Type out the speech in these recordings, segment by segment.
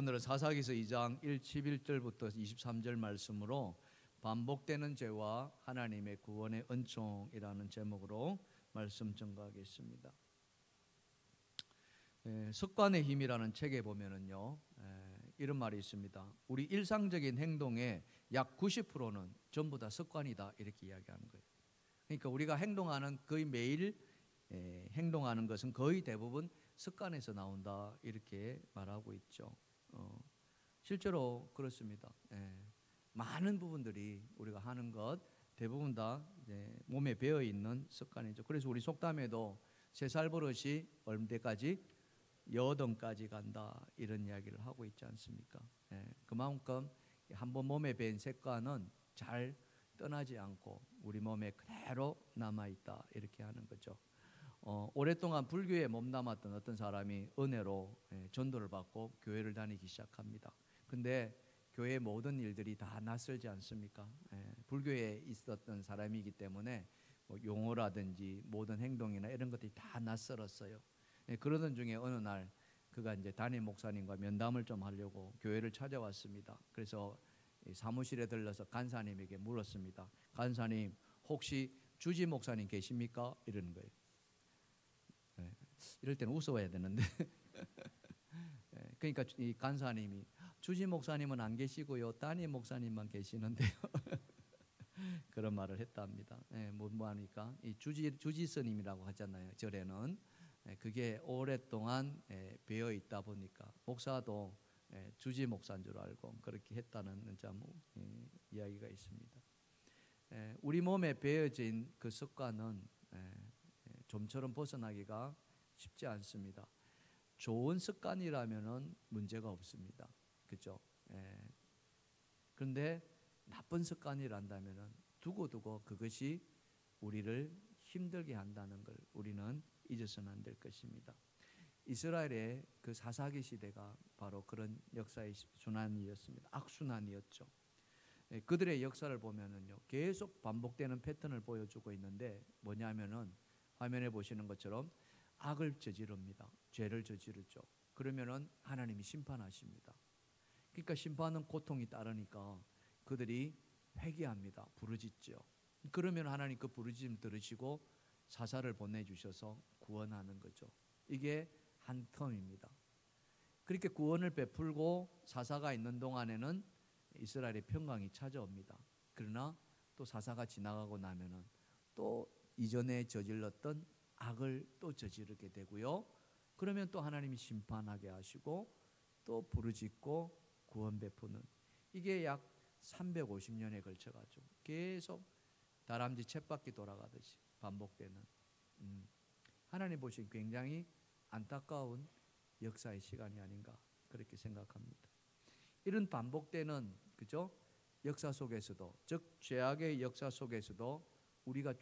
오늘은 사사기서 2장 11절부터 23절 말씀으로 반복되는 죄와 하나님의 구원의 은총이라는 제목으로 말씀 전가하겠습니다. 습관의 힘이라는 책에 보면은요, 이런 말이 있습니다. 우리 일상적인 행동의 약 90%는 전부 다 습관이다, 이렇게 이야기하는 거예요. 그러니까 우리가 행동하는 거의 매일 행동하는 것은 거의 대부분 습관에서 나온다, 이렇게 말하고 있죠. 실제로 그렇습니다. 많은 부분들이 우리가 하는 것 대부분 다 몸에 배어 있는 습관이죠. 그래서 우리 속담에도 세 살 버릇이 얼마까지 여든까지 간다, 이런 이야기를 하고 있지 않습니까? 그만큼 한번 몸에 배인 습관은 잘 떠나지 않고 우리 몸에 그대로 남아있다, 이렇게 하는 거죠. 오랫동안 불교에 몸담았던 어떤 사람이 은혜로 전도를 받고 교회를 다니기 시작합니다. 근데 교회의 모든 일들이 다 낯설지 않습니까? 불교에 있었던 사람이기 때문에 뭐 용어라든지 모든 행동이나 이런 것들이 다 낯설었어요. 그러던 중에 어느 날 그가 이제 담임 목사님과 면담을 좀 하려고 교회를 찾아왔습니다. 그래서 사무실에 들러서 간사님에게 물었습니다. 간사님, 혹시 주지 목사님 계십니까? 이러는 거예요. 이럴 때는 웃어야 되는데 그러니까 이 간사님이 주지 목사님은 안 계시고요, 담임 목사님만 계시는데요. 그런 말을 했답니다. 뭐 하니까 이 주지 스님이라고 하잖아요, 절에는. 그게 오랫동안 배어 있다 보니까 목사도 주지 목사인 줄 알고 그렇게 했다는 참 이야기가 있습니다. 우리 몸에 배어진 그 습관은 좀처럼 벗어나기가 쉽지 않습니다. 좋은 습관이라면은 문제가 없습니다. 그렇죠? 그런데 나쁜 습관이란다면은 두고두고 그것이 우리를 힘들게 한다는 걸 우리는 잊어서는 안 될 것입니다. 이스라엘의 그 사사기 시대가 바로 그런 역사의 순환이었습니다. 악순환이었죠. 그들의 역사를 보면은요, 계속 반복되는 패턴을 보여주고 있는데 뭐냐면은 화면에 보시는 것처럼 악을 저지릅니다. 죄를 저지르죠. 그러면은 하나님이 심판하십니다. 그러니까 심판은 고통이 따르니까 그들이 회개합니다. 부르짖죠. 그러면 하나님 그 부르짖음 들으시고 사사를 보내주셔서 구원하는 거죠. 이게 한 텀입니다. 그렇게 구원을 베풀고 사사가 있는 동안에는 이스라엘의 평강이 찾아옵니다. 그러나 또 사사가 지나가고 나면은 또 이전에 저질렀던 악을 또 저지르게 되고요. 그러면 또 하나님이 심판하게 하시고 또 부르짖고 구원 베푸는, 이게 약 350년에 걸쳐가지고 계속 다람쥐 쳇바퀴 돌아가듯이 반복되는, 하나님 보시기에 굉장히 안타까운 역사의 시간이 아닌가, 그렇게 생각합니다. 이런 반복되는, 그죠? 역사 속에서도, 즉 죄악의 역사 속에서도 우리가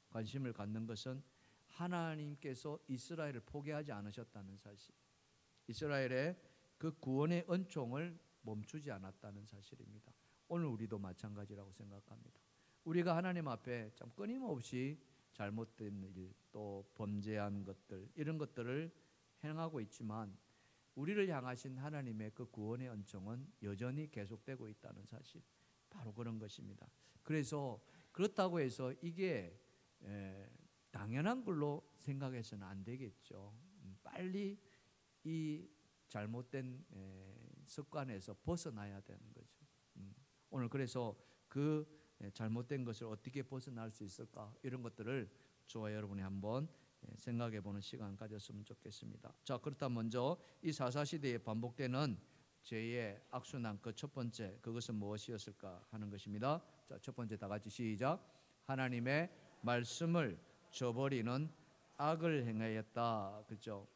관심을 갖는 것은 하나님께서 이스라엘을 포기하지 않으셨다는 사실, 이스라엘의 그 구원의 은총을 멈추지 않았다는 사실입니다. 오늘 우리도 마찬가지라고 생각합니다. 우리가 하나님 앞에 참 끊임없이 잘못된 일, 또 범죄한 것들, 이런 것들을 행하고 있지만 우리를 향하신 하나님의 그 구원의 은총은 여전히 계속되고 있다는 사실, 바로 그런 것입니다. 그래서 그렇다고 해서 이게 당연한 걸로 생각해서는 안 되겠죠. 빨리 이 잘못된 습관에서 벗어나야 되는 거죠. 오늘 그래서 그 잘못된 것을 어떻게 벗어날 수 있을까, 이런 것들을 저와 여러분이 한번 생각해 보는 시간 가졌으면 좋겠습니다. 자, 그렇다면 먼저 이 사사시대에 반복되는 죄의 악순환, 그 첫 번째, 그것은 무엇이었을까 하는 것입니다. 자, 첫 번째 다 같이 시작. 하나님의 말씀을 저버리는 악을 행하였다. 그렇죠?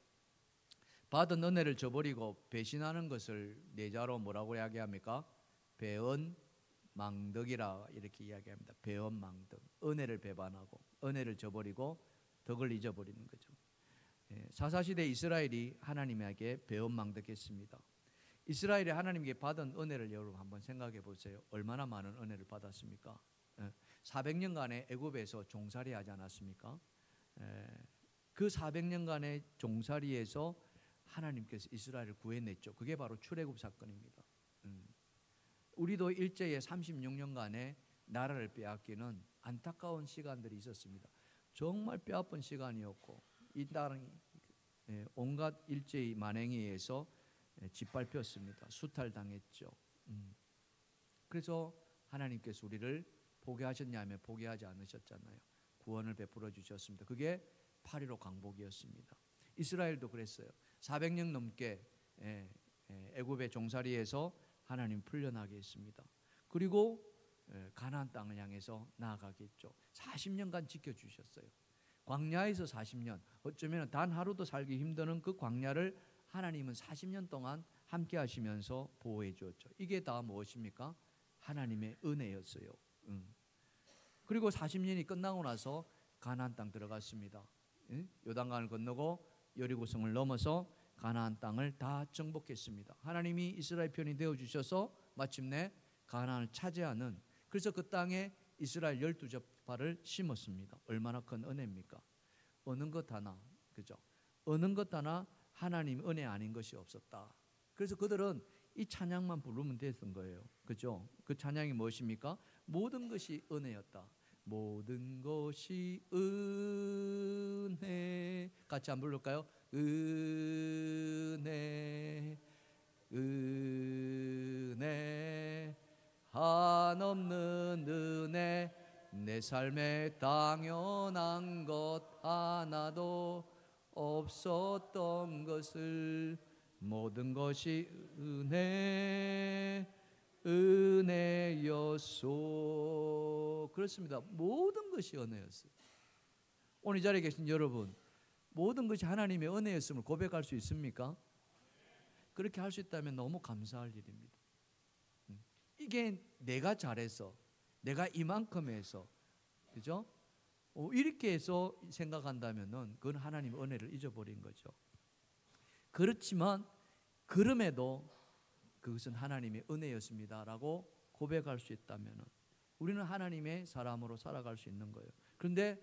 받은 은혜를 저버리고 배신하는 것을 내자로 뭐라고 이야기합니까? 배은망덕이라 이렇게 이야기합니다. 배은망덕, 은혜를 배반하고 은혜를 저버리고 덕을 잊어버리는 거죠. 사사시대 이스라엘이 하나님에게 배은망덕했습니다. 이스라엘이 하나님께 받은 은혜를 여러분 한번 생각해 보세요. 얼마나 많은 은혜를 받았습니까? 400년간의 애굽에서 종살이 하지 않았습니까? 그 400년간의 종살이에서 하나님께서 이스라엘을 구해냈죠. 그게 바로 출애굽 사건입니다. 우리도 일제의 36년간의 나라를 빼앗기는 안타까운 시간들이 있었습니다. 정말 뼈아픈 시간이었고 이 땅이 온갖 일제의 만행에 의해서 짓밟혔습니다. 수탈당했죠. 그래서 하나님께서 우리를 포기하셨냐면 포기하지 않으셨잖아요. 구원을 베풀어 주셨습니다. 그게 8.15 강복이었습니다. 이스라엘도 그랬어요. 400년 넘게 애굽의 종살이에서 하나님 풀려나게 했습니다. 그리고 가나안 땅을 향해서 나아가겠죠. 40년간 지켜주셨어요. 광야에서 40년, 어쩌면 단 하루도 살기 힘드는 그 광야를 하나님은 40년 동안 함께 하시면서 보호해 주었죠. 이게 다 무엇입니까? 하나님의 은혜였어요. 그리고 40년이 끝나고 나서 가나안 땅 들어갔습니다. 요단강을 건너고 여리고성을 넘어서 가나안 땅을 다 정복했습니다. 하나님이 이스라엘 편이 되어 주셔서 마침내 가나안을 차지하는, 그래서 그 땅에 이스라엘 12지파를 심었습니다. 얼마나 큰 은혜입니까? 어느 것 하나, 그죠? 어느 것 하나 하나님 은혜 아닌 것이 없었다. 그래서 그들은 이 찬양만 부르면 됐던 거예요. 그죠? 그 찬양이 무엇입니까? 모든 것이 은혜였다. 모든 것이 은혜. 같이 한번 부를까요? 은혜, 은혜, 한없는 은혜, 내 삶에 당연한 것 하나도 없었던 것을, 모든 것이 은혜, 은혜였소. 그렇습니다. 모든 것이 은혜였어요. 오늘 이 자리에 계신 여러분, 모든 것이 하나님의 은혜였음을 고백할 수 있습니까? 그렇게 할 수 있다면 너무 감사할 일입니다. 이게 내가 잘해서, 내가 이만큼 해서, 그죠? 이렇게 해서 생각한다면은 그건 하나님의 은혜를 잊어버린 거죠. 그렇지만 그럼에도 그것은 하나님의 은혜였습니다라고 고백할 수 있다면은 우리는 하나님의 사람으로 살아갈 수 있는 거예요. 그런데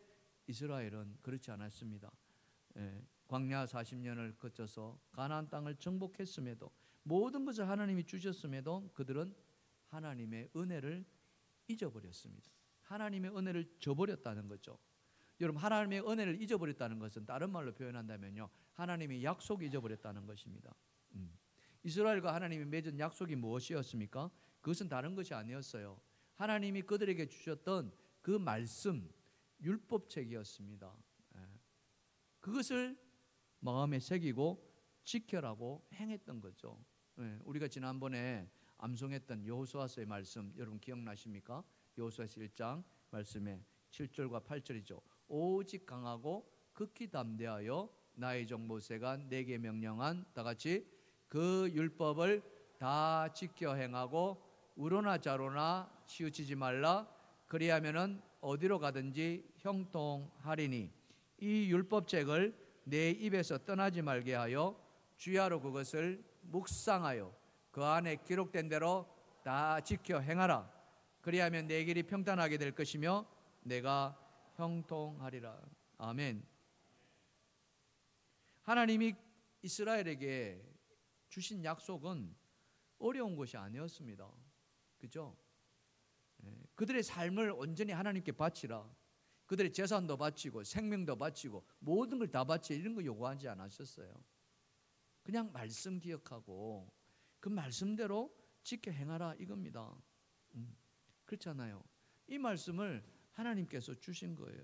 이스라엘은 그렇지 않았습니다. 광야 40년을 거쳐서 가나안 땅을 정복했음에도, 모든 것을 하나님이 주셨음에도 그들은 하나님의 은혜를 잊어버렸습니다. 하나님의 은혜를 저버렸다는 거죠. 여러분, 하나님의 은혜를 잊어버렸다는 것은 다른 말로 표현한다면요, 하나님의 약속을 잊어버렸다는 것입니다. 이스라엘과 하나님이 맺은 약속이 무엇이었습니까? 그것은 다른 것이 아니었어요. 하나님이 그들에게 주셨던 그 말씀, 율법책이었습니다. 그것을 마음에 새기고 지켜라고 행했던 거죠. 우리가 지난번에 암송했던 여호수아서의 말씀 여러분 기억나십니까? 여호수아서 1장 말씀에 7절과 8절이죠. 오직 강하고 극히 담대하여 나의 종 모세가 내게 명령한, 다 같이, 그 율법을 다 지켜 행하고 우로나 좌로나 치우치지 말라. 그리하면은 어디로 가든지 형통하리니 이 율법책을 내 입에서 떠나지 말게 하여 주야로 그것을 묵상하여 그 안에 기록된 대로 다 지켜 행하라. 그리하면 내 길이 평탄하게 될 것이며 내가 형통하리라. 아멘. 하나님이 이스라엘에게 주신 약속은 어려운 것이 아니었습니다. 그죠? 그들의 삶을 온전히 하나님께 바치라. 그들의 재산도 바치고 생명도 바치고 모든 걸 다 바치, 이런 거 요구하지 않으셨어요. 그냥 말씀 기억하고 그 말씀대로 지켜 행하라, 이겁니다. 그렇잖아요. 이 말씀을 하나님께서 주신 거예요.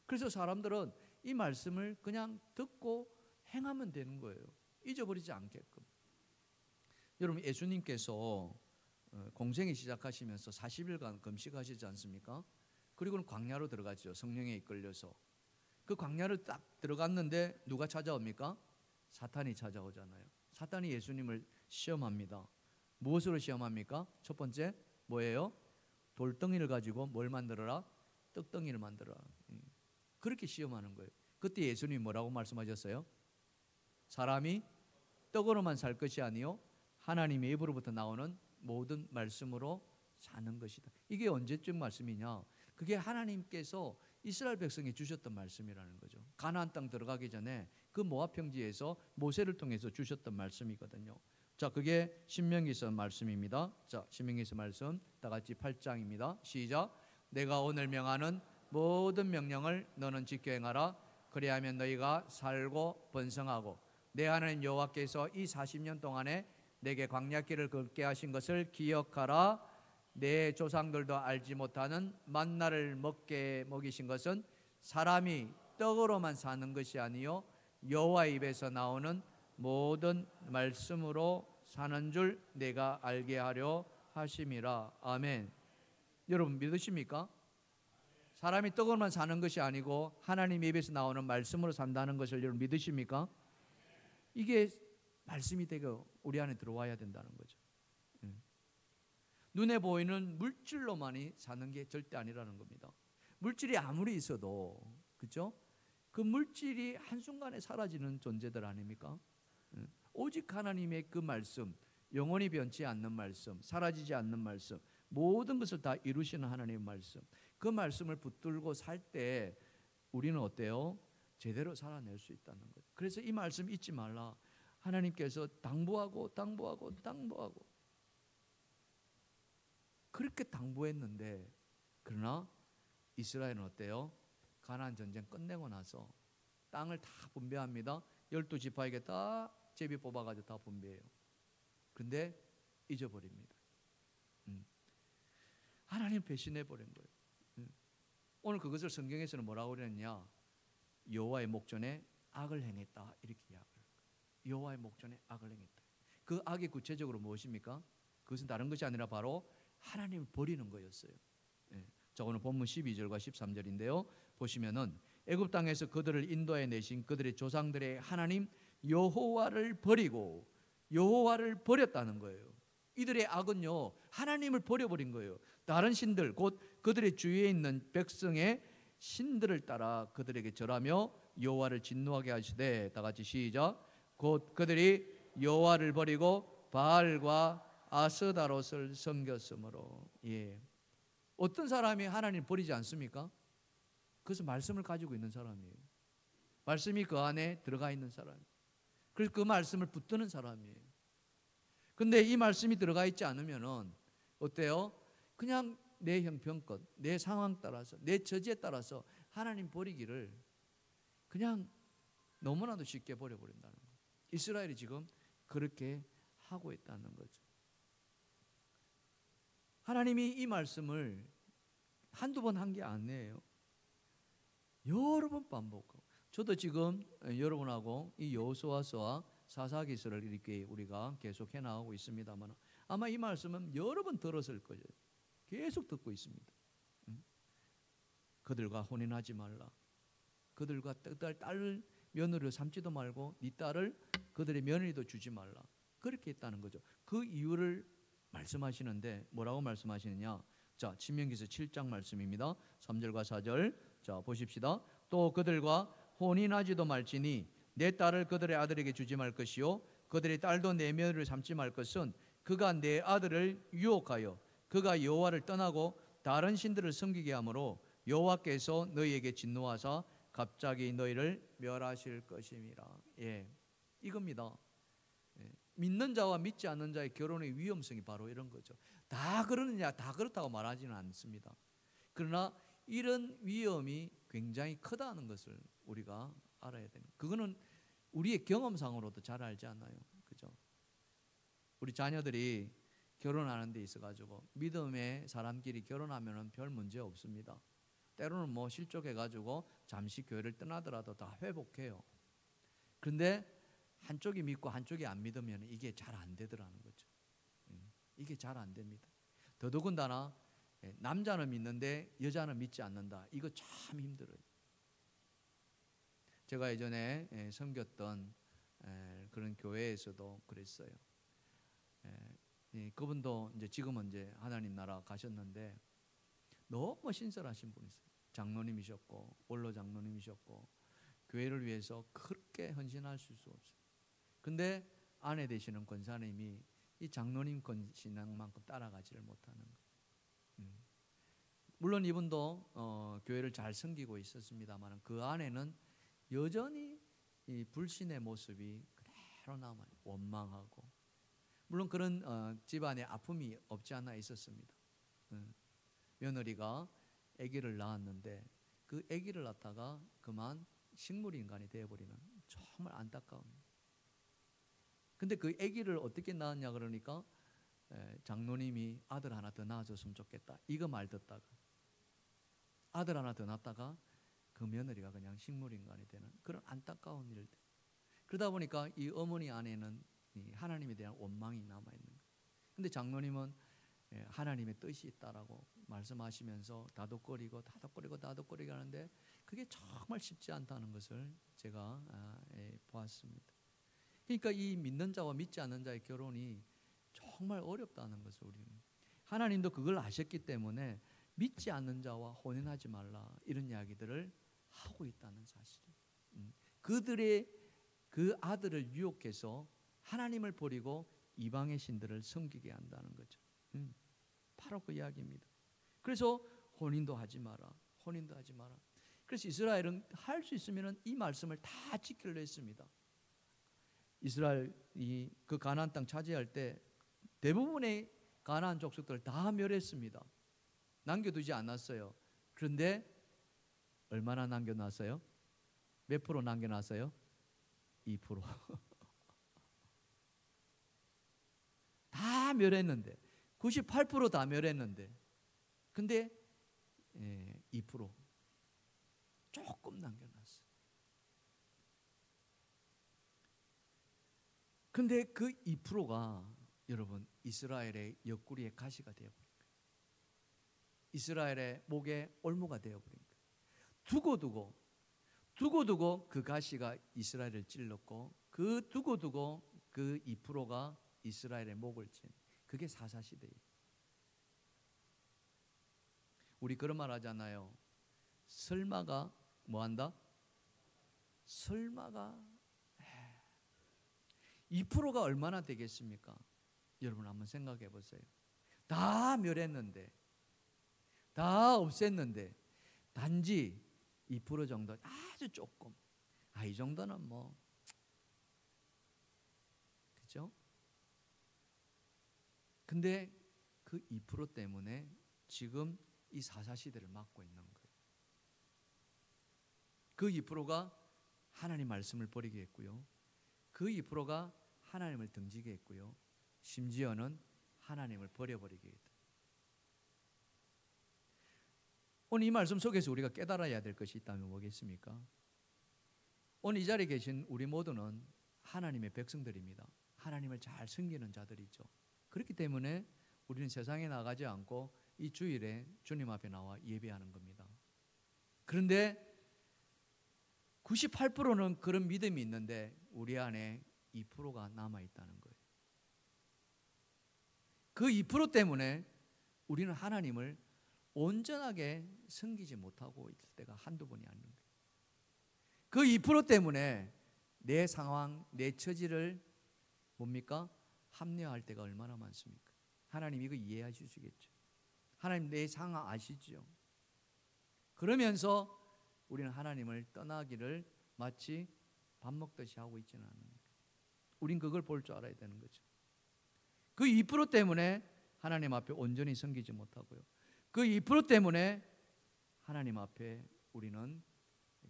그래서 사람들은 이 말씀을 그냥 듣고 행하면 되는 거예요. 잊어버리지 않게끔. 여러분, 예수님께서 공생이 시작하시면서 40일간 금식하시지 않습니까? 그리고는 광야로 들어가죠. 성령에 이끌려서. 그 광야를 딱 들어갔는데 누가 찾아옵니까? 사탄이 찾아오잖아요. 사탄이 예수님을 시험합니다. 무엇으로 시험합니까? 첫 번째 뭐예요? 돌덩이를 가지고 뭘 만들어라? 떡덩이를 만들어라. 그렇게 시험하는 거예요. 그때 예수님이 뭐라고 말씀하셨어요? 사람이 떡으로만 살 것이 아니요 하나님의 입으로부터 나오는 모든 말씀으로 사는 것이다. 이게 언제쯤 말씀이냐? 그게 하나님께서 이스라엘 백성에 주셨던 말씀이라는 거죠. 가나안 땅 들어가기 전에 그 모압 평지에서 모세를 통해서 주셨던 말씀이거든요. 자, 그게 신명기서 말씀입니다. 자, 신명기서 말씀 다 같이 8장입니다. 시작. 내가 오늘 명하는 모든 명령을 너는 지켜 행하라. 그리하면 너희가 살고 번성하고 내 하나님 여호와께서 이 40년 동안에 내게 광야길을 걷게 하신 것을 기억하라. 내 조상들도 알지 못하는 만나를 먹이신 것은 사람이 떡으로만 사는 것이 아니요 여호와 입에서 나오는 모든 말씀으로 사는 줄 내가 알게 하려 하심이라. 아멘. 여러분 믿으십니까? 사람이 떡으로만 사는 것이 아니고 하나님 입에서 나오는 말씀으로 산다는 것을 여러분 믿으십니까? 이게 말씀이 되고 우리 안에 들어와야 된다는 거죠. 눈에 보이는 물질로만이 사는 게 절대 아니라는 겁니다. 물질이 아무리 있어도, 그렇죠? 그 물질이 한순간에 사라지는 존재들 아닙니까? 오직 하나님의 그 말씀, 영원히 변치 않는 말씀, 사라지지 않는 말씀, 모든 것을 다 이루시는 하나님의 말씀, 그 말씀을 붙들고 살 때 우리는 어때요? 제대로 살아낼 수 있다는 거죠. 그래서 이 말씀 잊지 말라. 하나님께서 당부하고 그렇게 당부했는데, 그러나 이스라엘은 어때요? 가나안 전쟁 끝내고 나서 땅을 다 분배합니다. 12지파에게 다 제비 뽑아가지고 다 분배해요. 그런데 잊어버립니다. 하나님 배신해버린 거예요. 오늘 그것을 성경에서는 뭐라고 그랬냐? 여호와의 목전에 악을 행했다, 이렇게 이야기해요. 여호와의 목전에 악을 행했다. 그 악이 구체적으로 무엇입니까? 그것은 다른 것이 아니라 바로 하나님을 버리는 거였어요. 자, 오늘 본문 12절과 13절인데요. 보시면은 애굽 땅에서 그들을 인도해 내신 그들의 조상들의 하나님 여호와를 버리고 여호와를 버렸다는 거예요. 이들의 악은요, 하나님을 버려버린 거예요. 다른 신들, 곧 그들의 주위에 있는 백성의 신들을 따라 그들에게 절하며 여호와를 진노하게 하시되, 다 같이 시작. 곧 그들이 여호와를 버리고 바알과 아스다롯을 섬겼으므로. 예. 어떤 사람이 하나님을 버리지 않습니까? 그것은 말씀을 가지고 있는 사람이에요. 말씀이 그 안에 들어가 있는 사람. 그래서 그 말씀을 붙드는 사람이에요. 근데 이 말씀이 들어가 있지 않으면은 어때요? 그냥 내 형편껏, 내 상황 따라서, 내 처지에 따라서 하나님 버리기를 그냥 너무나도 쉽게 버려버린다는 거예요. 이스라엘이 지금 그렇게 하고 있다는 거죠. 하나님이 이 말씀을 한두 번 한 게 아니에요. 여러 번 반복하고. 저도 지금 여러분하고 이 여호수아서와 사사기서를 이렇게 우리가 계속 해나가고 있습니다만, 아마 이 말씀은 여러 번 들었을 거예요. 계속 듣고 있습니다. 그들과 혼인하지 말라. 그들과 딸 며느리로 삼지도 말고 네 딸을 그들의 며느리도 주지 말라. 그렇게 했다는 거죠. 그 이유를 말씀하시는데 뭐라고 말씀하시느냐? 자, 신명기서 7장 말씀입니다. 3절과 4절. 자, 보십시다. 또 그들과 혼인하지도 말지니 내 딸을 그들의 아들에게 주지 말 것이요 그들의 딸도 내 며느리를 삼지 말 것은 그가 내 아들을 유혹하여 그가 여호와를 떠나고 다른 신들을 섬기게 하므로 여호와께서 너희에게 진노하사 갑자기 너희를 멸하실 것임이라. 예, 이겁니다. 예. 믿는 자와 믿지 않는 자의 결혼의 위험성이 바로 이런 거죠. 다 그러느냐? 다 그렇다고 말하지는 않습니다. 그러나 이런 위험이 굉장히 크다는 것을 우리가 알아야 되는. 그거는 우리의 경험상으로도 잘 알지 않나요? 그죠? 우리 자녀들이 결혼하는 데 있어가지고 믿음의 사람끼리 결혼하면은 별 문제 없습니다. 때로는 뭐 실족해가지고 잠시 교회를 떠나더라도 다 회복해요. 그런데 한쪽이 믿고 한쪽이 안 믿으면 이게 잘 안 되더라는 거죠. 이게 잘 안 됩니다. 더더군다나 남자는 믿는데 여자는 믿지 않는다. 이거 참 힘들어요. 제가 예전에 섬겼던 그런 교회에서도 그랬어요. 그분도 이제 지금은 이제 하나님 나라 가셨는데 너무 신설하신 분이세요. 장로님이셨고 원로 장로님이셨고 교회를 위해서 그렇게 헌신할 수 없어요. 근데 아내 되시는 권사님이 이 장로님 신앙만큼 따라가지를 못하는 거예요. 물론 이분도 교회를 잘 섬기고 있었습니다만 그 안에는 여전히 이 불신의 모습이 그대로 남아요. 원망하고. 물론 그런 집안에 아픔이 없지 않아 있었습니다. 며느리가 아기를 낳았는데 그 아기를 낳다가 그만 식물인간이 되어버리는 정말 안타까운. 근데 그 아기를 어떻게 낳았냐 그러니까 장로님이 아들 하나 더 낳아줬으면 좋겠다 이거 말 듣다가 아들 하나 더 낳다가 그 며느리가 그냥 식물인간이 되는 그런 안타까운 일들. 그러다 보니까 이 어머니 안에는 하나님에 대한 원망이 남아있는 거예요. 근데 장로님은 하나님의 뜻이 있다라고 말씀하시면서 다독거리고 하는데 그게 정말 쉽지 않다는 것을 제가 보았습니다. 그러니까 이 믿는 자와 믿지 않는 자의 결혼이 정말 어렵다는 것을 우리는 하나님도 그걸 아셨기 때문에 믿지 않는 자와 혼인하지 말라 이런 이야기들을 하고 있다는 사실이에요. 그들의 그 아들을 유혹해서 하나님을 버리고 이방의 신들을 섬기게 한다는 거죠. 바로 그 이야기입니다. 그래서 혼인도 하지 마라. 그래서 이스라엘은 할 수 있으면 이 말씀을 다 지키려 했습니다. 이스라엘이 그 가나안 땅 차지할 때 대부분의 가나안 족속들을 다 멸했습니다. 남겨두지 않았어요. 그런데 얼마나 남겨놨어요? 몇 프로 남겨놨어요? 2%. 다 멸했는데 98% 다 멸했는데 근데 2% 조금 남겨놨어요. 근데 그 2%가 여러분 이스라엘의 옆구리에 가시가 되어버린 거예요. 이스라엘의 목에 올무가 되어버린 거예요. 두고두고 그 가시가 이스라엘을 찔렀고 그 두고두고 그 2%가 이스라엘의 목을 친 그게 사사시대예요. 우리 그런 말 하잖아요. 설마가 뭐한다? 설마가 2%가 얼마나 되겠습니까? 여러분 한번 생각해 보세요. 다 멸했는데 다 없앴는데 단지 2% 정도 아주 조금 이 정도는 뭐 그죠? 근데 그 2% 때문에 지금 이 사사시대를 맞고 있는 거예요. 그 2%가 하나님 말씀을 버리게 했고요. 그 2%가 하나님을 등지게 했고요. 심지어는 하나님을 버려버리게 했다. 오늘 이 말씀 속에서 우리가 깨달아야 될 것이 있다면 뭐겠습니까? 오늘 이 자리에 계신 우리 모두는 하나님의 백성들입니다. 하나님을 잘 섬기는 자들이죠. 그렇기 때문에 우리는 세상에 나가지 않고 이 주일에 주님 앞에 나와 예배하는 겁니다. 그런데 98%는 그런 믿음이 있는데 우리 안에 2%가 남아있다는 거예요. 그 2% 때문에 우리는 하나님을 온전하게 섬기지 못하고 있을 때가 한두 번이 아닌 거예요. 그 2% 때문에 내 상황, 내 처지를 뭡니까? 합리화할 때가 얼마나 많습니까? 하나님 이거 이해해 주시겠죠. 하나님 내 상황 아시죠? 그러면서 우리는 하나님을 떠나기를 마치 밥 먹듯이 하고 있지는 않는 거예요. 우린 그걸 볼 줄 알아야 되는 거죠. 그 2% 때문에 하나님 앞에 온전히 섬기지 못하고요. 그 2% 때문에 하나님 앞에 우리는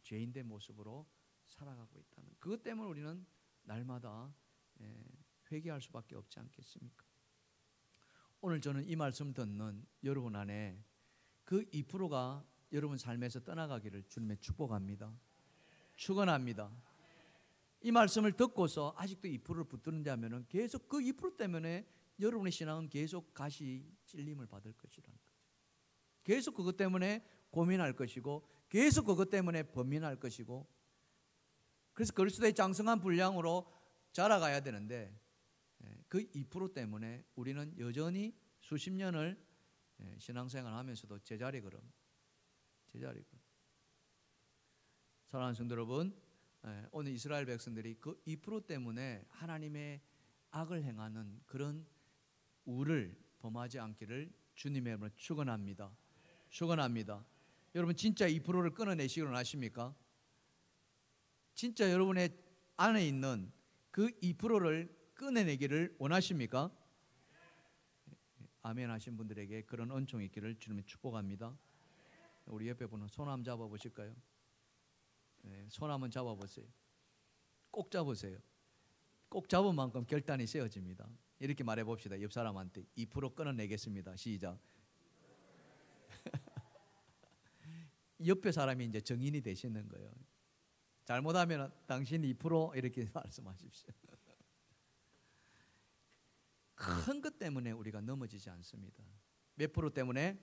죄인된 모습으로 살아가고 있다는 그것 때문에 우리는 날마다 회개할 수밖에 없지 않겠습니까? 오늘 저는 이 말씀 듣는 여러분 안에 그 2%가 여러분 삶에서 떠나가기를 주님의 축복합니다. 축원합니다. 이 말씀을 듣고서 아직도 2%를 붙드는 자면은 계속 그 2% 때문에 여러분의 신앙은 계속 가시 찔림을 받을 것이라는 거죠. 계속 그것 때문에 고민할 것이고 계속 그것 때문에 범민할 것이고 그래서 그리스도의 장성한 분량으로 자라가야 되는데 그 2% 때문에 우리는 여전히 수십 년을 신앙생활을 하면서도 제자리 걸음. 사랑하는 성도 여러분, 오늘 이스라엘 백성들이 그 2% 때문에 하나님의 악을 행하는 그런 우를 범하지 않기를 주님의 이름으로 축원합니다. 여러분 진짜 2%를 끊어내시기로 하십니까? 진짜 여러분의 안에 있는 그 2%를 꺼내내기를 원하십니까? 아멘 하신 분들에게 그런 은총이 있기를 주님이 축복합니다. 우리 옆에 분은 손 한번 잡아보실까요? 네, 손 한번 잡아보세요. 꼭 잡으세요. 꼭 잡은 만큼 결단이 세워집니다. 이렇게 말해봅시다. 옆 사람한테 2% 끊어내겠습니다. 시작. 옆에 사람이 이제 정인이 되시는 거예요. 잘못하면 당신 2% 이렇게 말씀하십시오. 큰 것 때문에 우리가 넘어지지 않습니다. 몇 프로 때문에?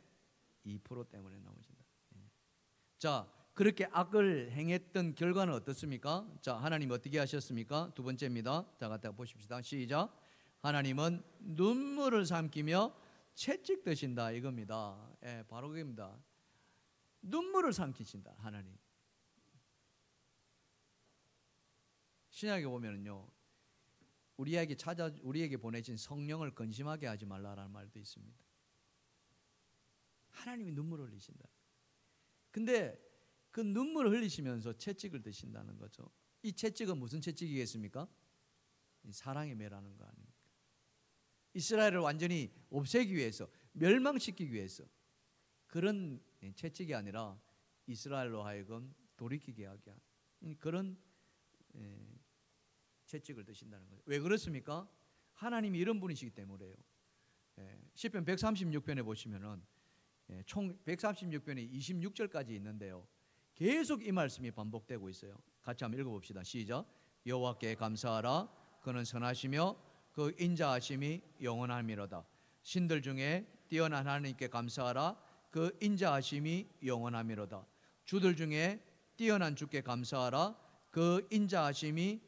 2% 때문에 넘어진다. 자, 그렇게 악을 행했던 결과는 어떻습니까? 자, 하나님 어떻게 하셨습니까? 두 번째입니다. 자, 갖다 보십시다. 시작. 하나님은 눈물을 삼키며 채찍 드신다 이겁니다. 예, 바로 그겁니다. 눈물을 삼키신다 하나님. 신약에 보면은요, 우리에게 보내신 성령을 근심하게 하지 말라라는 말도 있습니다. 하나님이 눈물을 흘리신다. 근데 그 눈물을 흘리시면서 채찍을 드신다는 거죠. 이 채찍은 무슨 채찍이겠습니까? 사랑의 매라는 거 아닙니까? 이스라엘을 완전히 없애기 위해서, 멸망시키기 위해서 그런 채찍이 아니라 이스라엘로 하여금 돌이키게 하게 하는 그런 채찍을 드신다는 거죠. 왜 그렇습니까? 하나님이 이런 분이시기 때문에요. 시편 136편에 보시면은 총 136편이 26절까지 있는데요. 계속 이 말씀이 반복되고 있어요. 같이 한번 읽어봅시다. 시작. 여호와께 감사하라. 그는 선하시며 그 인자하심이 영원함이로다. 신들 중에 뛰어난 하나님께 감사하라. 그 인자하심이 영원함이로다. 주들 중에 뛰어난 주께 감사하라. 그 인자하심이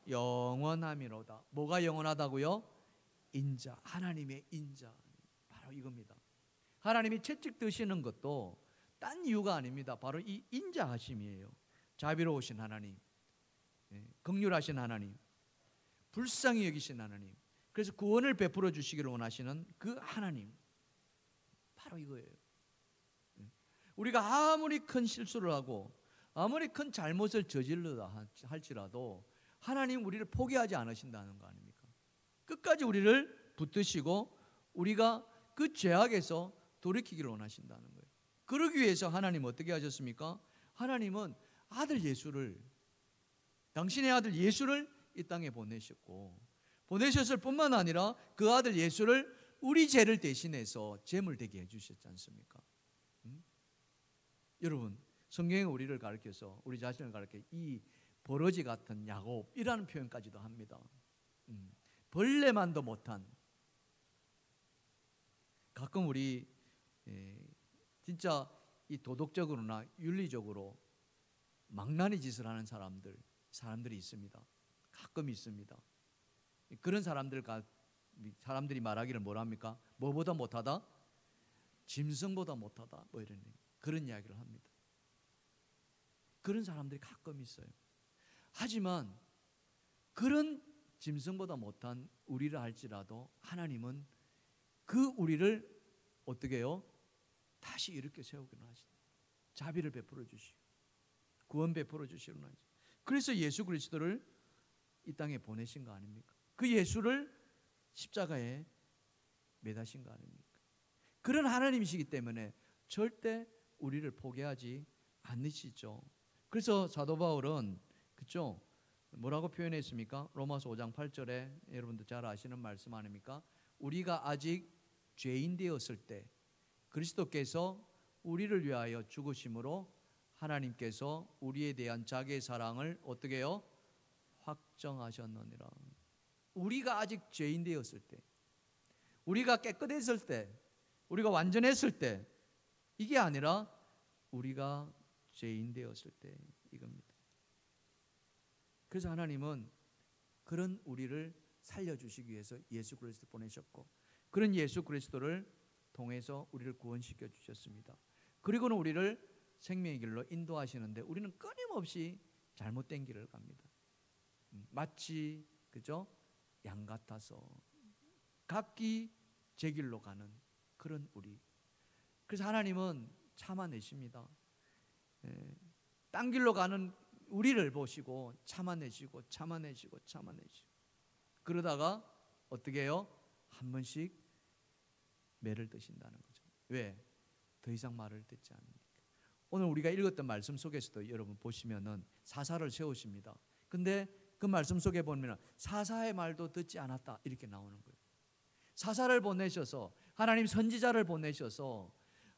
영원함이로다. 뭐가 영원하다고요? 인자, 하나님의 인자. 바로 이겁니다. 하나님이 채찍 드시는 것도 딴 이유가 아닙니다. 바로 이 인자하심이에요. 자비로우신 하나님, 긍휼하신 하나님, 불쌍히 여기신 하나님, 그래서 구원을 베풀어 주시기를 원하시는 그 하나님, 바로 이거예요. 우리가 아무리 큰 실수를 하고 아무리 큰 잘못을 저질러다 할지라도 하나님 우리를 포기하지 않으신다는 거 아닙니까? 끝까지 우리를 붙드시고 우리가 그 죄악에서 돌이키기를 원하신다는 거예요. 그러기 위해서 하나님 어떻게 하셨습니까? 하나님은 아들 예수를, 당신의 아들 예수를 이 땅에 보내셨을 뿐만 아니라 그 아들 예수를 우리 죄를 대신해서 제물 되게 해주셨지 않습니까? 여러분, 성경에 우리를 가르쳐서 우리 자신을 가르쳐 이 버러지 같은 야곱이라는 표현까지도 합니다. 벌레만도 못한, 가끔 우리 진짜 이 도덕적으로나 윤리적으로 망나니 짓을 하는 사람들이 있습니다. 가끔 있습니다. 그런 사람들이 말하기를 뭐랍니까? 뭐보다 못하다? 짐승보다 못하다. 뭐 이런 그런 이야기를 합니다. 그런 사람들이 가끔 있어요. 하지만 그런 짐승보다 못한 우리를 할지라도 하나님은 그 우리를 어떻게 해요? 다시 일으켜 세우기는 하시다. 자비를 베풀어 주시고 구원 베풀어 주시는 하시. 그래서 예수 그리스도를 이 땅에 보내신 거 아닙니까? 그 예수를 십자가에 매다신 거 아닙니까? 그런 하나님이시기 때문에 절대 우리를 포기하지 않으시죠. 그래서 사도 바울은 그죠? 뭐라고 표현했습니까? 로마서 5장 8절에 여러분도 잘 아시는 말씀 아닙니까? 우리가 아직 죄인 되었을 때 그리스도께서 우리를 위하여 죽으심으로 하나님께서 우리에 대한 자기의 사랑을 어떻게 해요? 확정하셨느니라. 우리가 아직 죄인 되었을 때, 우리가 깨끗했을 때, 우리가 완전했을 때, 이게 아니라 우리가 죄인 되었을 때 이겁니다. 그래서 하나님은 그런 우리를 살려주시기 위해서 예수 그리스도 보내셨고, 그런 예수 그리스도를 통해서 우리를 구원시켜 주셨습니다. 그리고는 우리를 생명의 길로 인도하시는데 우리는 끊임없이 잘못된 길을 갑니다. 마치 그죠? 양 같아서 각기 제 길로 가는 그런 우리. 그래서 하나님은 참아내십니다. 딴 길로 가는 우리를 보시고 참아내시고 그러다가 어떻게 해요? 한 번씩 매를 드신다는 거죠. 왜? 더 이상 말을 듣지 않으니까. 오늘 우리가 읽었던 말씀 속에서도 여러분 보시면은 사사를 세우십니다. 근데 그 말씀 속에 보면 사사의 말도 듣지 않았다 이렇게 나오는 거예요. 사사를 보내셔서 하나님 선지자를 보내셔서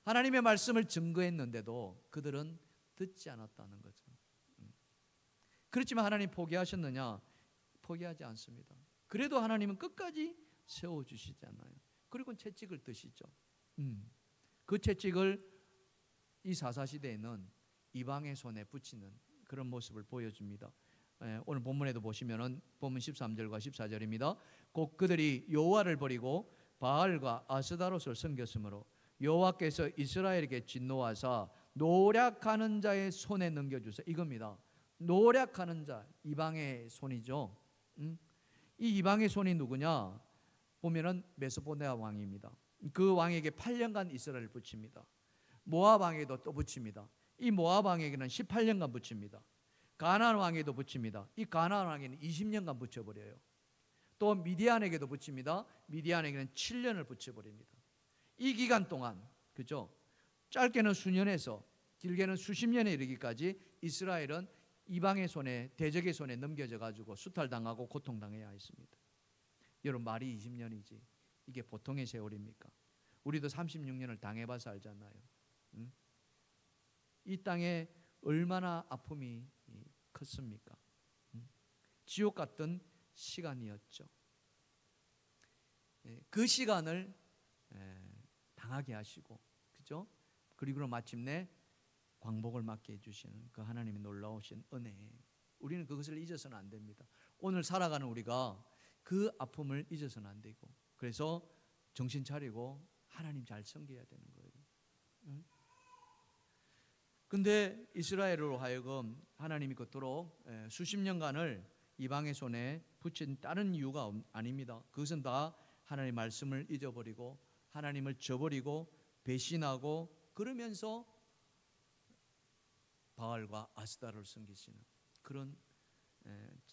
하나님의 말씀을 증거했는데도 그들은 듣지 않았다는 거죠. 그렇지만 하나님 포기하셨느냐? 포기하지 않습니다. 그래도 하나님은 끝까지 세워주시잖아요. 그리고 채찍을 드시죠. 그 채찍을 이 사사시대에는 이방의 손에 붙이는 그런 모습을 보여줍니다. 오늘 본문에도 보시면은 본문 13절과 14절입니다. 곧 그들이 여호와를 버리고 바알과 아스다롯을 섬겼으므로 여호와께서 이스라엘에게 진노하사 노략하는 자의 손에 넘겨주사. 이겁니다. 노략하는 자, 이방의 손이죠. 이 이방의 손이 누구냐? 보면은 메소포타미아 왕입니다. 그 왕에게 8년간 이스라엘을 붙입니다. 모압 왕에도 또 붙입니다. 이 모압 왕에게는 18년간 붙입니다. 가나안 왕에도 붙입니다. 이 가나안 왕에는 20년간 붙여버려요. 또 미디안에게도 붙입니다. 미디안에게는 7년을 붙여버립니다. 이 기간 동안, 그죠? 짧게는 수년에서 길게는 수십 년에 이르기까지 이스라엘은 이방의 손에, 대적의 손에 넘겨져 가지고 수탈당하고 고통당해야 했습니다. 여러분, 말이 20년이지 이게 보통의 세월입니까? 우리도 36년을 당해봐서 알잖아요. 이 땅에 얼마나 아픔이 컸습니까? 지옥 같은 시간이었죠. 그 시간을 당하게 하시고, 그죠? 그리고 마침내 광복을 맞게 해주시는 그 하나님의 놀라우신 은혜, 우리는 그것을 잊어서는 안 됩니다. 오늘 살아가는 우리가 그 아픔을 잊어서는 안 되고, 그래서 정신 차리고 하나님 잘 섬겨야 되는 거예요. 근데 이스라엘로 하여금 하나님이 그토록 수십 년간을 이방의 손에 붙인 다른 이유가 아닙니다. 그것은 다 하나님의 말씀을 잊어버리고 하나님을 저버리고 배신하고 그러면서 바알과 아스다를 섬기시는 그런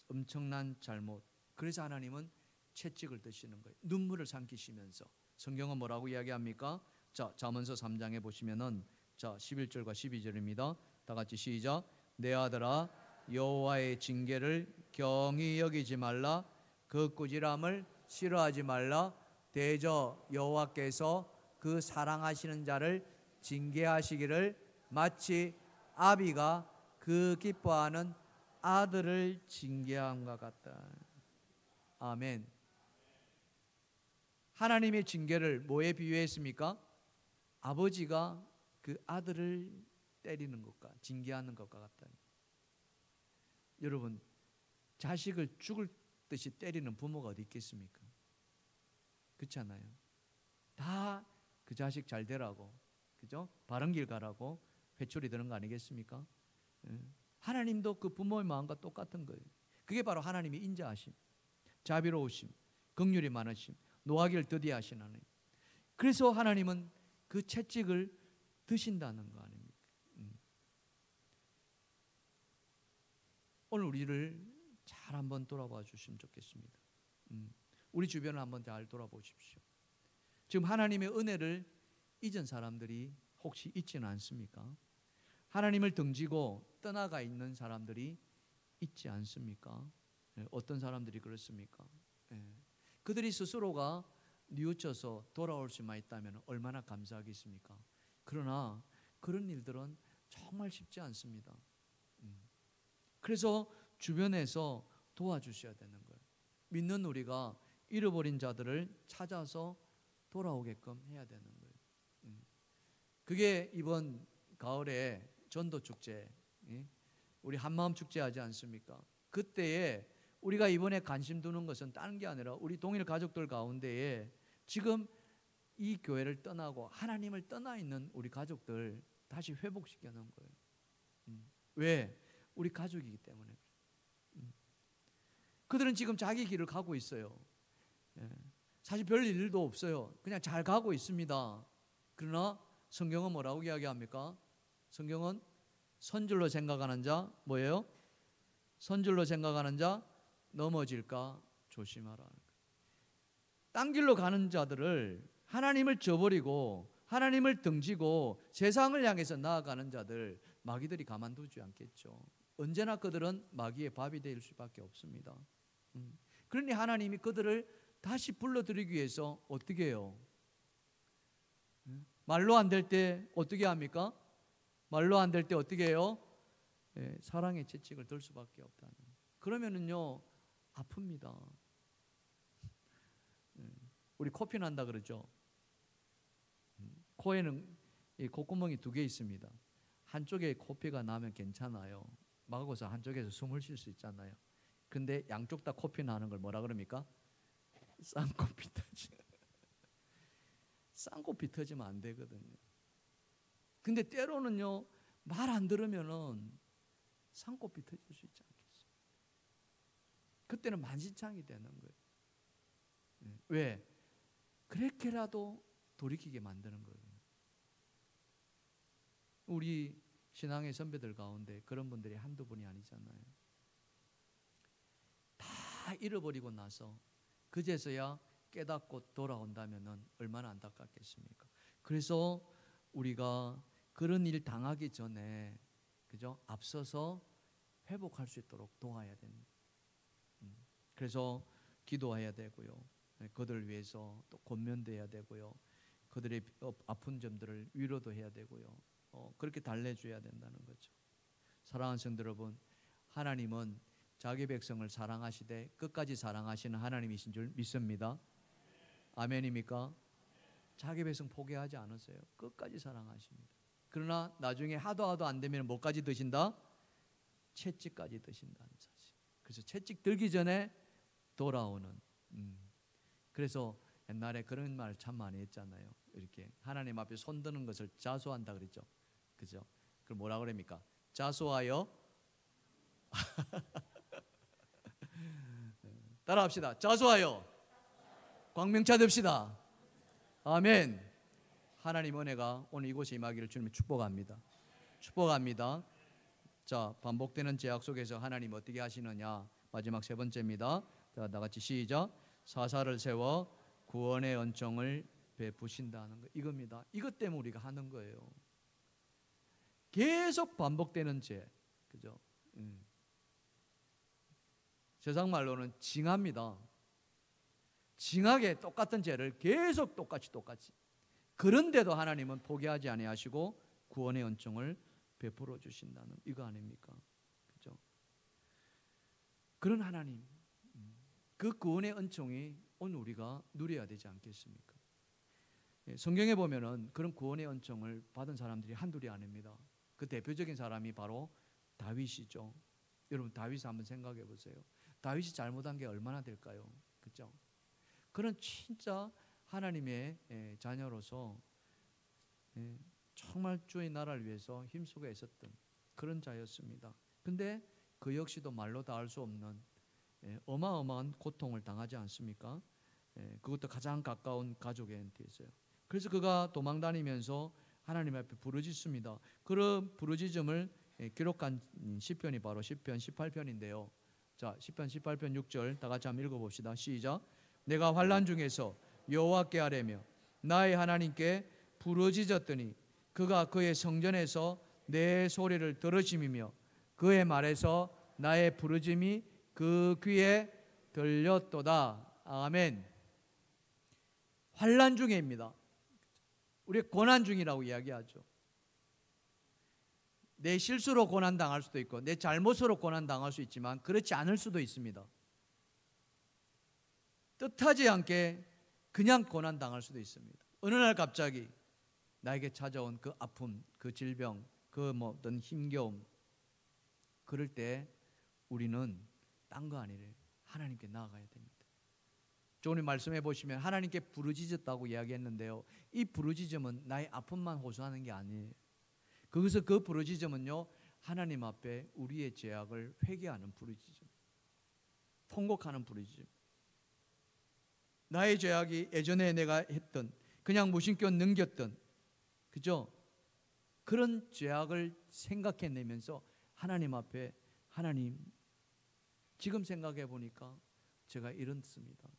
엄청난 잘못. 그래서 하나님은 채찍을 드시는 거예요. 눈물을 삼키시면서. 성경은 뭐라고 이야기합니까? 자, 잠언서 3장에 보시면은 11절과 12절입니다. 다 같이 시작. 내 아들아, 여호와의 징계를 경히 여기지 말라. 그 꾸지람을 싫어하지 말라. 대저 여호와께서 그 사랑하시는 자를 징계하시기를 마치 아비가 그 기뻐하는 아들을 징계함과 같다. 아멘. 하나님의 징계를 뭐에 비유했습니까? 아버지가 그 아들을 때리는 것과 징계하는 것과 같다. 여러분, 자식을 죽을 듯이 때리는 부모가 어디 있겠습니까? 그렇지 않아요? 다 그 자식 잘 되라고, 그죠? 바른 길 가라고 회초리 드는 거 아니겠습니까? 하나님도 그 부모의 마음과 똑같은 거예요. 그게 바로 하나님의 인자하심, 자비로우심, 긍휼이 많으심, 노하기를 더디하신 하나님. 그래서 하나님은 그 채찍을 드신다는 거 아닙니까? 오늘 우리를 잘 한번 돌아봐 주시면 좋겠습니다. 우리 주변을 한번 잘 돌아보십시오. 지금 하나님의 은혜를 잊은 사람들이 혹시 있지는 않습니까? 하나님을 등지고 떠나가 있는 사람들이 있지 않습니까? 어떤 사람들이 그렇습니까? 그들이 스스로가 뉘우쳐서 돌아올 수만 있다면 얼마나 감사하겠습니까? 그러나 그런 일들은 정말 쉽지 않습니다. 그래서 주변에서 도와주셔야 되는 거예요. 믿는 우리가 잃어버린 자들을 찾아서 돌아오게끔 해야 되는 거예요. 그게 이번 가을에 전도축제, 우리 한마음 축제 하지 않습니까? 그때에 우리가 이번에 관심 두는 것은 다른 게 아니라 우리 동일 가족들 가운데에 지금 이 교회를 떠나고 하나님을 떠나 있는 우리 가족들 다시 회복시켜 놓은 거예요. 왜? 우리 가족이기 때문에. 그들은 지금 자기 길을 가고 있어요. 사실 별 일도 없어요. 그냥 잘 가고 있습니다. 그러나 성경은 뭐라고 이야기합니까? 성경은 선줄로 생각하는 자 뭐예요? 선줄로 생각하는 자 넘어질까 조심하라. 딴 길로 가는 자들을, 하나님을 저버리고 하나님을 등지고 세상을 향해서 나아가는 자들, 마귀들이 가만두지 않겠죠. 언제나 그들은 마귀의 밥이 될 수밖에 없습니다. 그러니 하나님이 그들을 다시 불러들이기 위해서 어떻게 해요? 말로 안 될 때 어떻게 합니까? 말로 안 될 때 어떻게 해요? 사랑의 채찍을 들 수밖에 없다는. 그러면은요 아픕니다. 우리 코피 난다 그러죠. 코에는 이 콧구멍이 2개 있습니다. 한쪽에 코피가 나면 괜찮아요. 막아서 한쪽에서 숨을 쉴 수 있잖아요. 근데 양쪽 다 코피 나는 걸 뭐라 그럽니까? 쌍코피 터지. 쌍코피 터지면 안 되거든요. 근데 때로는요 말 안 들으면은 쌍코피 터질 수 있지 않겠어요? 그때는 만신창이 되는 거예요. 왜? 그렇게라도 돌이키게 만드는 거예요. 우리 신앙의 선배들 가운데 그런 분들이 한두 분이 아니잖아요. 다 잃어버리고 나서 그제서야 깨닫고 돌아온다면 얼마나 안타깝겠습니까? 그래서 우리가 그런 일 당하기 전에, 그죠? 앞서서 회복할 수 있도록 도와야 됩니다. 그래서 기도해야 되고요. 그들을 위해서 또 권면돼야 되고요. 그들의 아픈 점들을 위로도 해야 되고요. 그렇게 달래줘야 된다는 거죠. 사랑하는 성도 여러분, 하나님은 자기 백성을 사랑하시되 끝까지 사랑하시는 하나님이신 줄 믿습니다. 아멘입니까? 자기 백성 포기하지 않으세요. 끝까지 사랑하십니다. 그러나 나중에 하도 안 되면 뭐까지 드신다? 채찍까지 드신다는 사실. 그래서 채찍 들기 전에 돌아오는. 그래서 옛날에 그런 말 참 많이 했잖아요. 이렇게 하나님 앞에 손 드는 것을 자수한다 그랬죠. 그죠? 그럼 뭐라 그럽니까? 자수하여 따라합시다. 자수하여 광명차 됩시다. 아멘. 하나님 은혜가 오늘 이곳에 임하기를 주님이 축복합니다. 축복합니다. 자, 반복되는 제약 속에서 하나님 어떻게 하시느냐? 마지막 3번째입니다. 자, 다 같이 시작. 사사를 세워 구원의恩寵을 베푸신다는 거, 이겁니다. 이것 때문에 우리가 하는 거예요. 계속 반복되는 죄, 그죠? 세상 말로는 징합니다. 징하게 똑같은 죄를 계속 똑같이. 그런데도 하나님은 포기하지 아니하시고 구원의恩寵을 베풀어 주신다는 이거 아닙니까? 그죠? 그런 하나님, 그 구원의恩寵이 오늘 우리가 누려야 되지 않겠습니까? 성경에 보면은 그런 구원의恩寵을 받은 사람들이 한둘이 아닙니다. 그 대표적인 사람이 바로 다윗이죠. 여러분 다윗 한번 생각해 보세요. 다윗이 잘못한 게 얼마나 될까요? 그죠? 그런 진짜 하나님의 자녀로서 정말 주의 나라를 위해서 힘쓰고 애썼던 그런 자였습니다. 근데 그 역시도 말로 다 할 수 없는 어마어마한 고통을 당하지 않습니까? 그것도 가장 가까운 가족한테 있어요. 그래서 그가 도망다니면서 하나님 앞에 부르짖습니다. 그런 부르짖음을 기록한 시편이 바로 시편 18편인데요. 자, 시편 18편 6절 다 같이 한번 읽어봅시다. 시작. 내가 환난 중에서 여호와께 아뢰며 나의 하나님께 부르짖었더니 그가 그의 성전에서 내 소리를 들으심이며 그의 말에서 나의 부르짖음이 그 귀에 들렸도다. 아멘. 환난 중에입니다. 우리 고난 중이라고 이야기하죠. 내 실수로 고난 당할 수도 있고 내 잘못으로 고난 당할 수 있지만 그렇지 않을 수도 있습니다. 뜻하지 않게 그냥 고난 당할 수도 있습니다. 어느 날 갑자기 나에게 찾아온 그 아픔, 그 질병, 그 어떤 힘겨움, 그럴 때 우리는 딴 거 아니래요. 하나님께 나아가야 됩니다. 오늘 말씀해 보시면 하나님께 부르짖었다고 이야기했는데요. 이 부르짖음은 나의 아픔만 호소하는 게 아니에요. 거기서 그 부르짖음은요, 하나님 앞에 우리의 죄악을 회개하는 부르짖음, 통곡하는 부르짖음. 나의 죄악이 예전에 내가 했던 그냥 무심코 넘겼던, 그죠? 그런 죄악을 생각해내면서 하나님 앞에, 하나님 지금 생각해 보니까 제가 이렇습니다.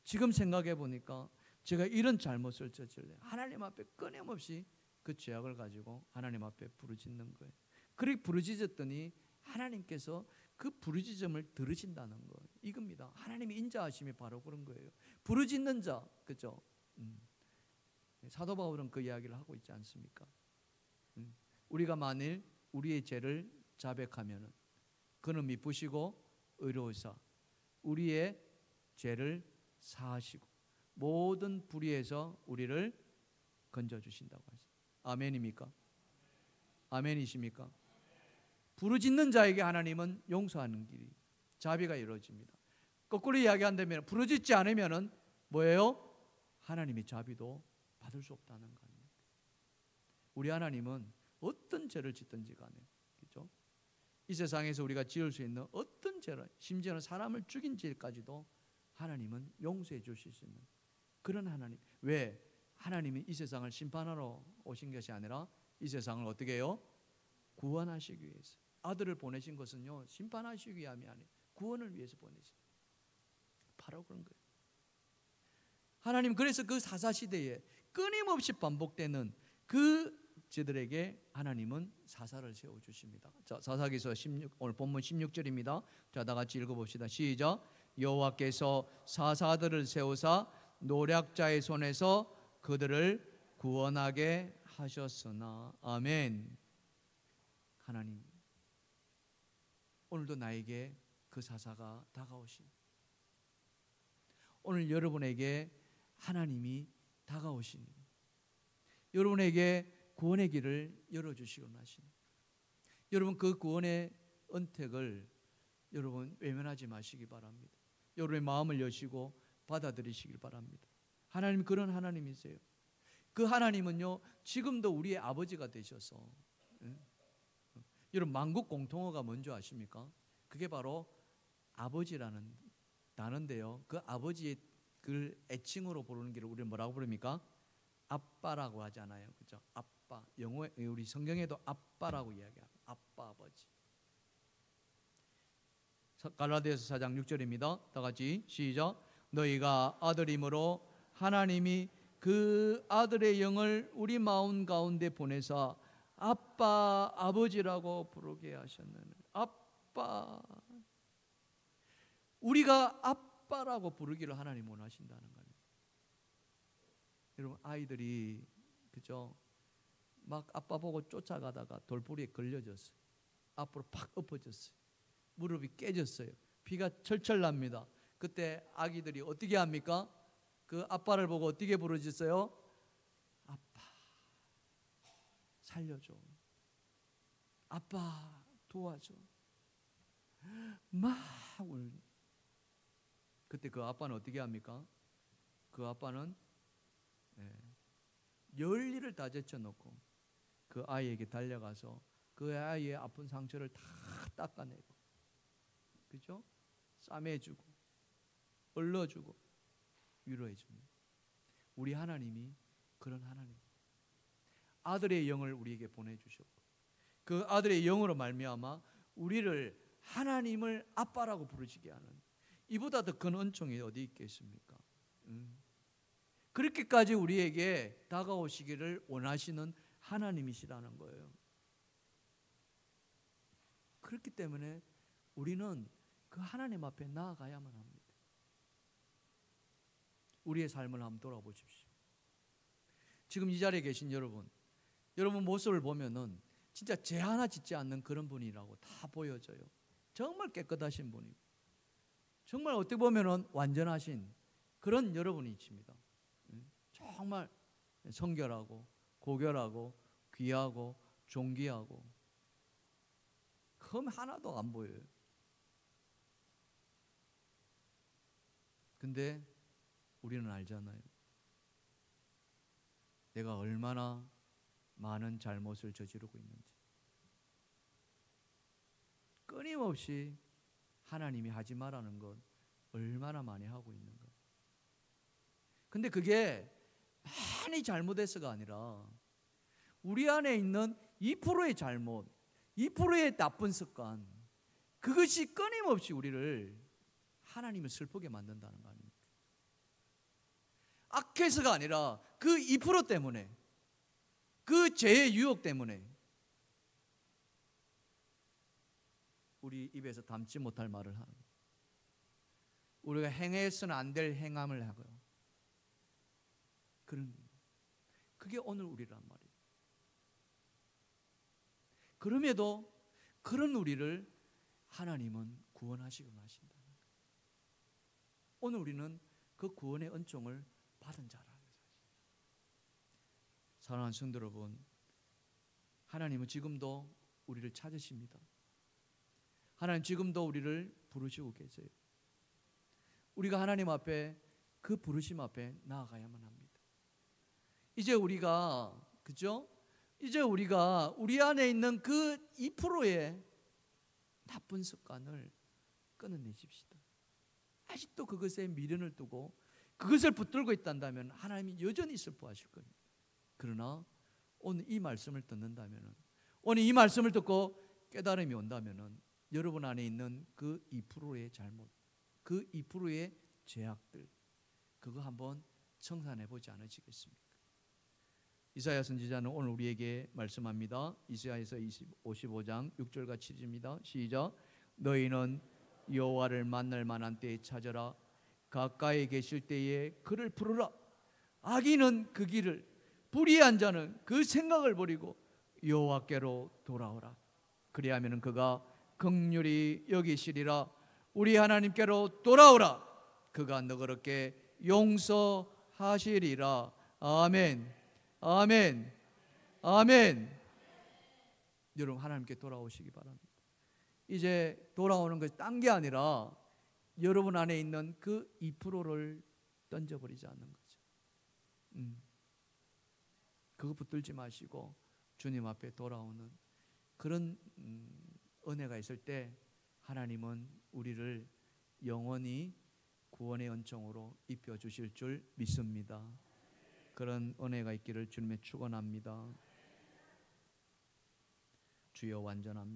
지금 생각해 보니까 제가 이런 잘못을 저질러요. 하나님 앞에 끊임없이 그 죄악을 가지고 하나님 앞에 부르짖는 거예요. 그렇게 부르짖었더니 하나님께서 그 부르짖음을 들으신다는 거예요. 이겁니다. 하나님이 인자하심이 바로 그런 거예요. 부르짖는 자, 그죠? 사도 바울은 그 이야기를 하고 있지 않습니까? 우리가 만일 우리의 죄를 자백하면은 그는 미쁘시고 의로우사 우리의 죄를 사하시고 모든 불의에서 우리를 건져 주신다고 하죠. 아멘입니까? 아멘이십니까? 부르짖는 자에게 하나님은 용서하는 길이 자비가 이루어집니다. 거꾸로 이야기한다면 부르짖지 않으면은 뭐예요? 하나님이 자비도 받을 수 없다는 겁니다. 우리 하나님은 어떤 죄를 짓든지 간에, 그렇죠? 이 세상에서 우리가 지을 수 있는 어떤 죄를, 심지어는 사람을 죽인 죄까지도 하나님은 용서해 주실 수 있는 그런 하나님. 왜? 하나님이 이 세상을 심판하러 오신 것이 아니라 이 세상을 어떻게 해요? 구원하시기 위해서. 아들을 보내신 것은요, 심판하시기 위함이 아니에요. 구원을 위해서 보내신. 바로 그런 거예요. 하나님 그래서 그 사사시대에 끊임없이 반복되는 그 죄들에게 하나님은 사사를 세워주십니다. 자, 사사기서 16, 오늘 본문 16절입니다. 자, 다 같이 읽어봅시다. 시작. 여호와께서 사사들을 세우사 노략자의 손에서 그들을 구원하게 하셨으나. 아멘. 하나님 오늘도 나에게 그 사사가 다가오신, 오늘 여러분에게 하나님이 다가오신, 여러분에게 구원의 길을 열어주시곤 하신, 여러분 그 구원의 은택을 여러분 외면하지 마시기 바랍니다. 여러분의 마음을 여시고 받아들이시길 바랍니다. 하나님 그런 하나님이세요. 그 하나님은요 지금도 우리의 아버지가 되셔서, 여러분 만국 공통어가 뭔지 아십니까? 그게 바로 아버지라는 단어인데요, 그 아버지의 그 애칭으로 부르는 길을 우리는 뭐라고 부릅니까? 아빠라고 하잖아요, 그죠? 아빠. 영어 우리 성경에도 아빠라고 이야기합니다. 아빠, 아버지. 갈라디아서 4장 6절입니다. 다 같이 시작. 너희가 아들이므로 하나님이 그 아들의 영을 우리 마음 가운데 보내사 아빠, 아버지라고 부르게 하셨느니. 아빠. 우리가 아빠라고 부르기를 하나님 원하신다는 거예요. 여러분 아이들이 그죠? 막 아빠 보고 쫓아가다가 돌부리에 걸려졌어요. 앞으로 팍 엎어졌어요. 무릎이 깨졌어요. 피가 철철 납니다. 그때 아기들이 어떻게 합니까? 그 아빠를 보고 어떻게 부르짖어요? 아빠 살려줘. 아빠 도와줘. 막 울. 그때 그 아빠는 어떻게 합니까? 그 아빠는 열일을 다 제쳐놓고 그 아이에게 달려가서 그 아이의 아픈 상처를 다 닦아내고, 그죠? 싸매주고 얼러주고 위로해줍니다. 우리 하나님이 그런 하나님. 아들의 영을 우리에게 보내주셨고 그 아들의 영으로 말미암아 우리를 하나님을 아빠라고 부르시게 하는, 이보다 더 큰 은총이 어디 있겠습니까? 그렇게까지 우리에게 다가오시기를 원하시는 하나님이시라는 거예요. 그렇기 때문에 우리는 그 하나님 앞에 나아가야만 합니다. 우리의 삶을 한번 돌아보십시오. 지금 이 자리에 계신 여러분 모습을 보면은 진짜 죄 하나 짓지 않는 그런 분이라고 다 보여져요. 정말 깨끗하신 분이고 정말 어떻게 보면은 완전하신 그런 여러분이십니다. 정말 성결하고 고결하고 귀하고 존귀하고 흠 하나도 안 보여요. 근데 우리는 알잖아요. 내가 얼마나 많은 잘못을 저지르고 있는지. 끊임없이 하나님이 하지 말라는 것 얼마나 많이 하고 있는가. 근데 그게 많이 잘못해서가 아니라 우리 안에 있는 2%의 잘못, 2%의 나쁜 습관, 그것이 끊임없이 우리를 하나님을 슬프게 만든다는 거 아닙니까? 악해서가 아니라 그 2% 때문에, 그 죄의 유혹 때문에 우리 입에서 담지 못할 말을 하는 거예요. 우리가 행해서는 안 될 행함을 하고요. 그게 오늘 우리란 말이에요. 그럼에도 그런 우리를 하나님은 구원하시곤 하신다는 거예요. 오늘 우리는 그 구원의 은총을 받은 자라는 것입니다. 사랑하는 성도 여러분, 하나님은 지금도 우리를 찾으십니다. 하나님 지금도 우리를 부르시고 계세요. 우리가 하나님 앞에, 그 부르심 앞에 나아가야만 합니다. 이제 우리가, 그죠? 이제 우리가 우리 안에 있는 그 2%의 나쁜 습관을 끊어내십시다. 아직도 그것에 미련을 두고 그것을 붙들고 있단다면 하나님이 여전히 슬퍼하실 겁니다. 그러나 오늘 이 말씀을 듣는다면, 오늘 이 말씀을 듣고 깨달음이 온다면 여러분 안에 있는 그 2%의 잘못, 그 2%의 죄악들, 그거 한번 청산해 보지 않으시겠습니까? 이사야 선지자는 오늘 우리에게 말씀합니다. 이사야에서 55장 6절과 7절입니다. 시작. 너희는 여호와를 만날 만한 때에 찾아라. 가까이 계실 때에 그를 부르라. 악인은 그 길을, 불의한 자는 그 생각을 버리고 여호와께로 돌아오라. 그리하면 그가 긍휼히 여기시리라. 우리 하나님께로 돌아오라. 그가 너그럽게 용서하시리라. 아멘. 아멘. 아멘. 여러분, 하나님께 돌아오시기 바랍니다. 이제 돌아오는 것이 딴 게 아니라 여러분 안에 있는 그 2%를 던져버리지 않는 거죠. 그거 붙들지 마시고 주님 앞에 돌아오는 그런 은혜가 있을 때 하나님은 우리를 영원히 구원의 은총으로 입혀주실 줄 믿습니다. 그런 은혜가 있기를 주님의 축원합니다. 주여 완전합니다.